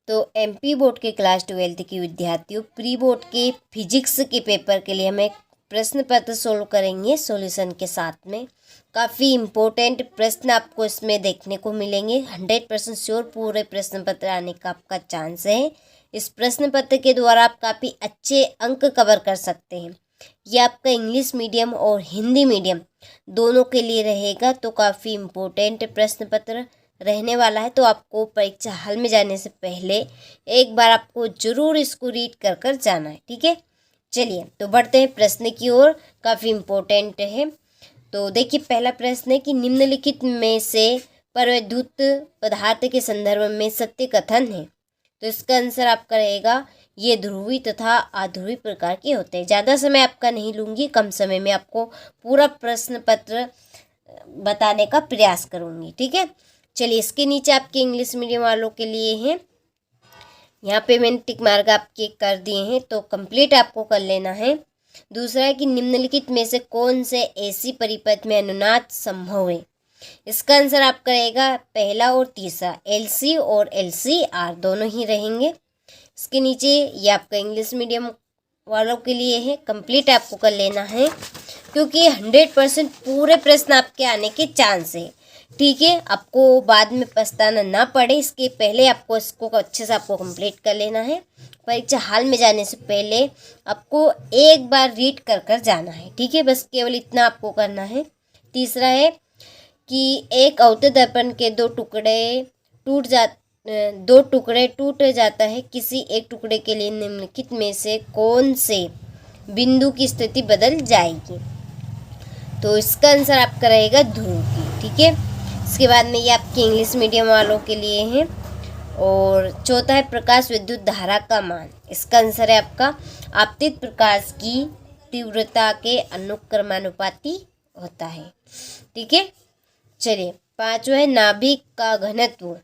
तो MP board के class 12th की विद्यार्थियों, प्री बोर्ड के फिजिक्स के पेपर के लिए हम एक प्रश्न पत्र सोल्व करेंगे सॉल्यूशन के साथ में। काफ़ी इम्पोर्टेंट प्रश्न आपको इसमें देखने को मिलेंगे। 100% श्योर पूरे प्रश्न पत्र आने का आपका चांस है। इस प्रश्न पत्र के द्वारा आप काफ़ी अच्छे अंक कवर कर सकते हैं। ये आपका इंग्लिश मीडियम और हिंदी मीडियम दोनों के लिए रहेगा, तो काफ़ी इम्पोर्टेंट प्रश्न पत्र रहने वाला है। तो आपको परीक्षा हॉल में जाने से पहले एक बार आपको जरूर इसको रीड कर कर जाना है, ठीक है। चलिए तो बढ़ते हैं प्रश्न की ओर, काफ़ी इम्पोर्टेंट है। तो देखिए पहला प्रश्न है कि निम्नलिखित में से परवैद्युत पदार्थ के संदर्भ में सत्य कथन है। तो इसका आंसर आपका रहेगा ये ध्रुवी तथा अध्रुवी प्रकार के होते हैं। ज़्यादा समय आपका नहीं लूँगी, कम समय में आपको पूरा प्रश्न पत्र बताने का प्रयास करूँगी, ठीक है। चलिए इसके नीचे आपके इंग्लिश मीडियम वालों के लिए हैं, यहाँ पे मैंने टिक मार्क आपके कर दिए हैं, तो कंप्लीट आपको कर लेना है। दूसरा है कि निम्नलिखित में से कौन से ऐसी परिपथ में अनुनाद संभव है। इसका आंसर आपका रहेगा पहला और तीसरा, एलसी और एलसीआर दोनों ही रहेंगे। इसके नीचे ये आपका इंग्लिश मीडियम वालों के लिए है, कंप्लीट आपको कर लेना है क्योंकि 100% पूरे प्रश्न आपके आने के चांस है, ठीक है। आपको बाद में पछताना ना पड़े, इसके पहले आपको इसको अच्छे से आपको कंप्लीट कर लेना है। परीक्षा हॉल में जाने से पहले आपको एक बार रीड कर कर जाना है, ठीक है। बस केवल इतना आपको करना है। तीसरा है कि एक अवतल दर्पण के दो टुकड़े टूट जाता है, किसी एक टुकड़े के लिए निम्नलिखित में से कौन से बिंदु की स्थिति बदल जाएगी। तो इसका आंसर आपका रहेगा ध्रुव की, ठीक है। इसके बाद में ये आपके इंग्लिश मीडियम वालों के लिए है। और चौथा है प्रकाश विद्युत धारा का मान। इसका आंसर है आपका आपतित प्रकाश की तीव्रता के अनुक्रमानुपाती होता है, ठीक है। चलिए पांचवा है नाभिक का घनत्व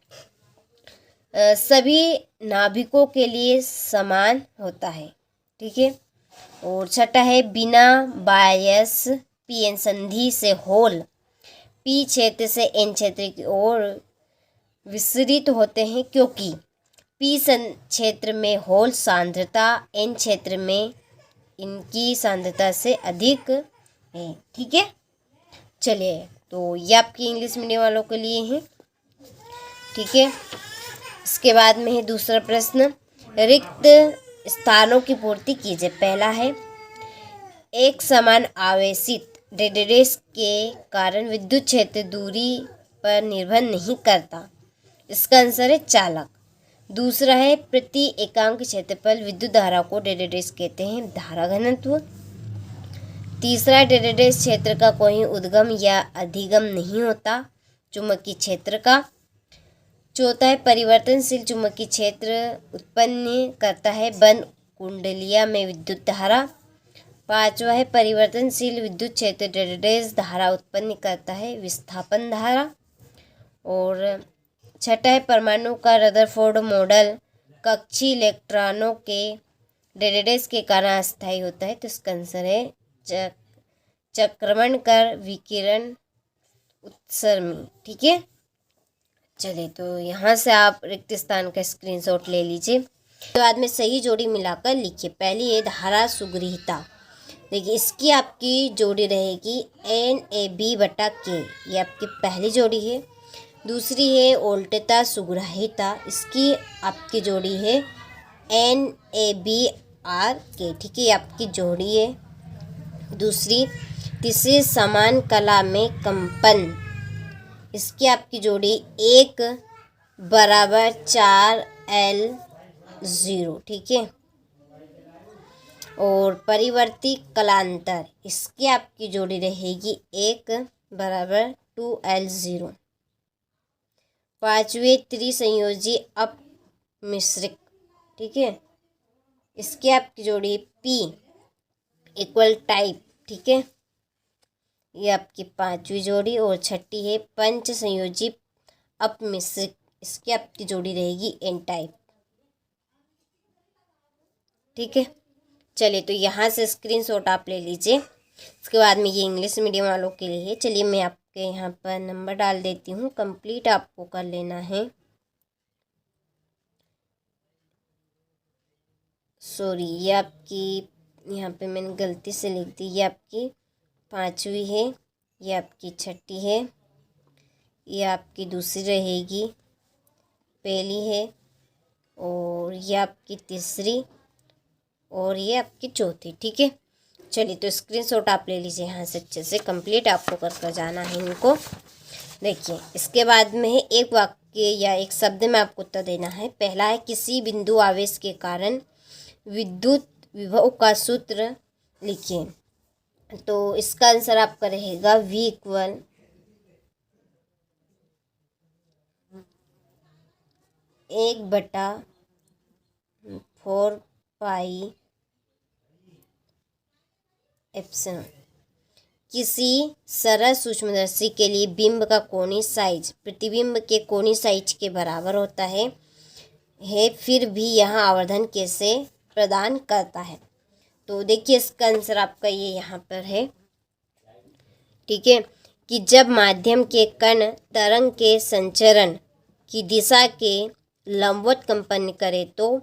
सभी नाभिकों के लिए समान होता है, ठीक है। और छठा है बिना बायस पी एन संधि से होल पी क्षेत्र से एन क्षेत्र की ओर विसरित होते हैं, क्योंकि पी क्षेत्र में होल सांद्रता एन क्षेत्र में इनकी सांद्रता से अधिक है, ठीक है। चलिए तो ये आपकी इंग्लिश मीडियम वालों के लिए है, ठीक है। इसके बाद में है दूसरा प्रश्न, रिक्त स्थानों की पूर्ति कीजिए। पहला है एक समान आवेशित डेडेस के कारण विद्युत क्षेत्र दूरी पर निर्भर नहीं करता। इसका आंसर है चालक। दूसरा है प्रति एकांक क्षेत्रफल विद्युत धारा को डेडेस कहते हैं धारा घनत्व। तीसरा डेडेस क्षेत्र का कोई उद्गम या अधिगम नहीं होता चुंबकीय क्षेत्र का। चौथा है परिवर्तनशील चुंबकीय क्षेत्र उत्पन्न करता है बंद कुंडलिया में विद्युत धारा। पांचवा है परिवर्तनशील विद्युत क्षेत्र डेडेस धारा उत्पन्न करता है विस्थापन धारा। और छठा है परमाणु का रदरफोर्ड मॉडल कक्षीय इलेक्ट्रॉनों के डेडेस के कारण अस्थायी होता है। तो इसका आंसर है चक्रमण कर विकिरण उत्सर्मी, ठीक है। चलिए तो यहाँ से आप रिक्त स्थान का स्क्रीनशॉट ले लीजिए। तो बाद में सही जोड़ी मिलाकर लिखिए। पहली है धारा सुगृहीता, देखिए इसकी आपकी जोड़ी रहेगी NAB/K, ये आपकी पहली जोड़ी है। दूसरी है ओल्टता सुग्राहिता, इसकी आपकी जोड़ी है NABRK, ठीक है, ये आपकी जोड़ी है दूसरी। तीसरी समान कला में कंपन, इसकी आपकी जोड़ी 1/4L0, ठीक है। और परिवर्ती कलांतर, इसकी आपकी जोड़ी रहेगी 1/2L0। पांचवे त्रिसंयोजी अपमिश्रिक, ठीक है, इसकी आपकी जोड़ी P इक्वल टाइप, ठीक है, ये आपकी पांचवी जोड़ी। और छठी है पंच संयोजी अपमिश्रिक, इसकी आपकी जोड़ी रहेगी N टाइप, ठीक है। चलिए तो यहाँ से स्क्रीनशॉट आप ले लीजिए। इसके बाद में ये इंग्लिश मीडियम वालों के लिए है। चलिए मैं आपके यहाँ पर नंबर डाल देती हूँ, कंप्लीट आपको कर लेना है। सॉरी, ये आपकी यहाँ पे मैंने गलती से लिख दी, ये आपकी 5वीं है, ये आपकी 6ठी है, ये आपकी दूसरी रहेगी, पहली है, और ये आपकी तीसरी, और ये आपकी चौथी। ठीक है, चलिए तो स्क्रीनशॉट आप ले लीजिए यहाँ से, अच्छे से कंप्लीट आपको कर जाना है इनको। देखिए इसके बाद में है एक वाक्य या एक शब्द में आपको उत्तर देना है। पहला है किसी बिंदु आवेश के कारण विद्युत विभव का सूत्र लिखिए। तो इसका आंसर आपका रहेगा V इक्वल एक बटा 4 पाई एप्सिलॉन। किसी सरल सूक्ष्मदर्शी के लिए बिंब का कोणीय साइज प्रतिबिंब के कोणीय साइज के बराबर होता है, फिर भी यह आवर्धन कैसे प्रदान करता है। तो देखिए इसका आंसर आपका ये यहाँ पर है। ठीक है, कि जब माध्यम के कण तरंग के संचरण की दिशा के लंबवत कंपन करे तो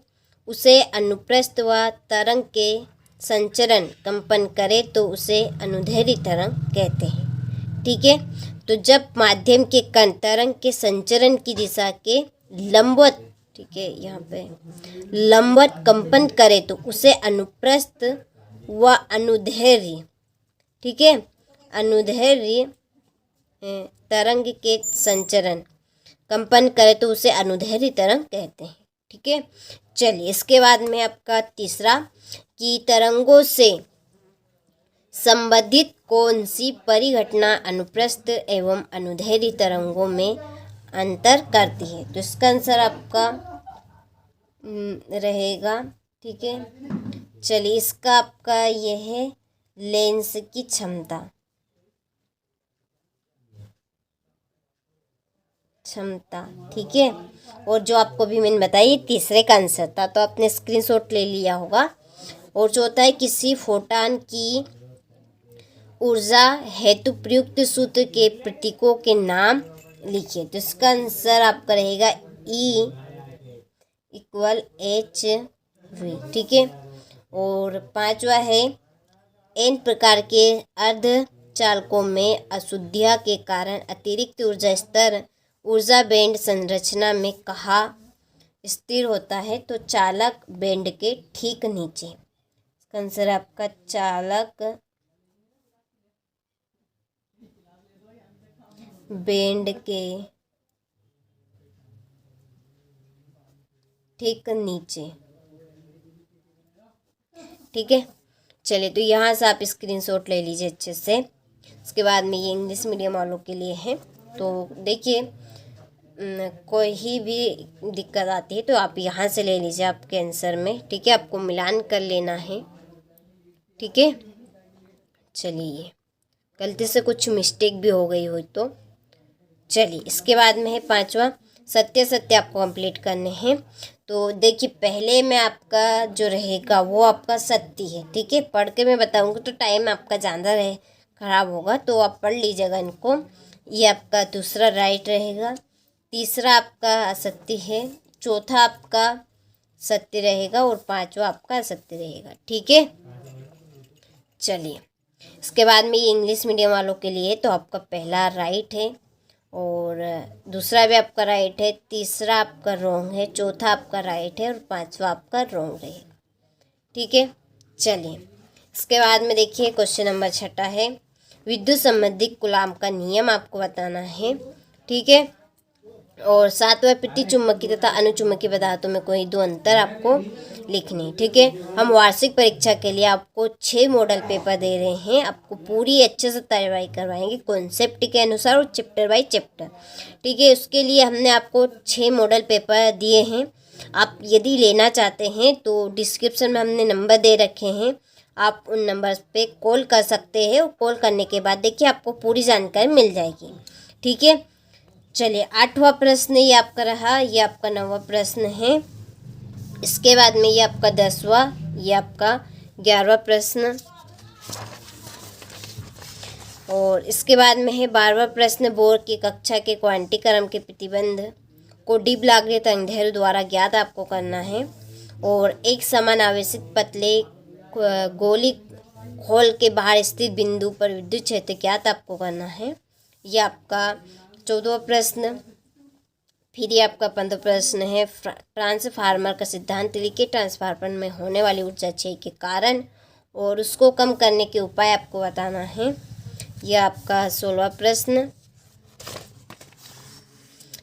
उसे अनुप्रस्थ व तरंग के संचरण कंपन करे तो उसे अनुदैर्ध्य तरंग कहते हैं। ठीक है, तो जब माध्यम के कण तरंग के संचरण की दिशा के लंबवत, ठीक है यहाँ पे लंबवत कंपन करे तो उसे अनुप्रस्थ व अनुदैर्ध्य, ठीक है, अनुदैर्ध्य तरंग के संचरण कंपन करे तो उसे अनुदैर्ध्य तरंग कहते हैं। ठीक है, चलिए इसके बाद में आपका तीसरा कि तरंगों से संबंधित कौन सी परिघटना अनुप्रस्थ एवं अनुदैर्ध्य तरंगों में अंतर करती है। तो इसका आंसर आपका रहेगा। ठीक है, चलिए इसका आपका यह है लेंस की क्षमता। ठीक है, और जो आपको भी मैंने बताई तीसरे का आंसर था, तो आपने स्क्रीनशॉट ले लिया होगा। और चौथा है किसी फोटॉन की ऊर्जा हेतु प्रयुक्त सूत्र के प्रतीकों के नाम लिखिए। तो इसका आंसर आपका रहेगा E इक्वल HV। ठीक है, और पांचवा है N प्रकार के अर्धचालकों में अशुद्धियाँ के कारण अतिरिक्त ऊर्जा स्तर ऊर्जा बैंड संरचना में कहाँ स्थिर होता है। तो चालक बैंड के ठीक नीचे। इसका आंसर आपका चालक बैंड के ठीक नीचे। ठीक है, चलिए तो यहाँ से आप स्क्रीनशॉट ले लीजिए अच्छे से। उसके बाद में ये इंग्लिश मीडियम वालों के लिए है। तो देखिए कोई भी दिक्कत आती है तो आप यहाँ से ले लीजिए आपके आंसर में। ठीक है, आपको मिलान कर लेना है। ठीक है, चलिए गलती से कुछ मिस्टेक भी हो गई हो तो चलिए इसके बाद में है पांचवा सत्य सत्य आपको कंप्लीट करने हैं। तो देखिए पहले में आपका जो रहेगा वो आपका सत्य है। ठीक है, पढ़ के मैं बताऊंगी तो टाइम आपका ज़्यादा खराब होगा, तो आप पढ़ लीजिएगा इनको। ये आपका दूसरा राइट रहेगा, तीसरा आपका असत्य है, चौथा आपका सत्य रहेगा और पांचवा आपका असत्य रहेगा। ठीक है, चलिए इसके बाद में ये इंग्लिश मीडियम वालों के लिए तो आपका पहला राइट है और दूसरा भी आपका राइट है, तीसरा आपका रॉन्ग है, चौथा आपका राइट है और पांचवा आपका रॉन्ग रहेगा। ठीक है, चलिए इसके बाद में देखिए क्वेश्चन नंबर 6 है विद्युत संबंधी कूलाम का नियम आपको बताना है। ठीक है, और 7वां प्रति चुंबकीय तथा अनुचुंबकीय पदार्थों में कोई दो अंतर आपको लिखनी। ठीक है, हम वार्षिक परीक्षा के लिए आपको 6 मॉडल पेपर दे रहे हैं। आपको पूरी अच्छे से तैयारी करवाएंगे कॉन्सेप्ट के अनुसार और चैप्टर बाय चैप्टर। ठीक है, उसके लिए हमने आपको 6 मॉडल पेपर दिए हैं। आप यदि लेना चाहते हैं तो डिस्क्रिप्शन में हमने नंबर दे रखे हैं, आप उन नंबर्स पे कॉल कर सकते हैं और कॉल करने के बाद देखिए आपको पूरी जानकारी मिल जाएगी। ठीक है, चलिए 8वां प्रश्न ये आपका रहा, ये आपका 9वां प्रश्न है। इसके बाद में ये आपका 10वां, ये आपका 11वां प्रश्न और इसके बाद में है 12वां प्रश्न। बोर की कक्षा के क्वांटीकरण के प्रतिबंध को डी ब्लॉगले तरंगदैर्घ्य द्वारा ज्ञात आपको करना है। और एक समान आवेशित पतले गोली खोल के बाहर स्थित बिंदु पर विद्युत क्षेत्र ज्ञात आपको करना है। यह आपका 14वां प्रश्न। फिर ये आपका 15वां प्रश्न है, ट्रांसफार्मर का सिद्धांत लिखिए। ट्रांसफार्मर में होने वाली ऊर्जा क्षय के कारण और उसको कम करने के उपाय आपको बताना है। यह आपका 16वां प्रश्न।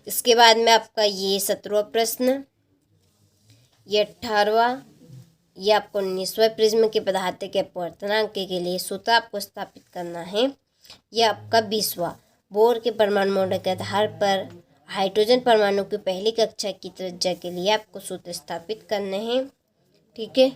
इसके बाद में आपका ये 17वां प्रश्न, ये 18वां, ये आपको 19वां प्रिज्म के पदार्थ के अपवर्तनांक के लिए सूत्र आपको स्थापित करना है। यह आपका 20वां, बोर के परमाणु मॉडल के आधार पर हाइड्रोजन परमाणु की पहली कक्षा की त्रिज्या के लिए आपको सूत्र स्थापित करने हैं। ठीक है।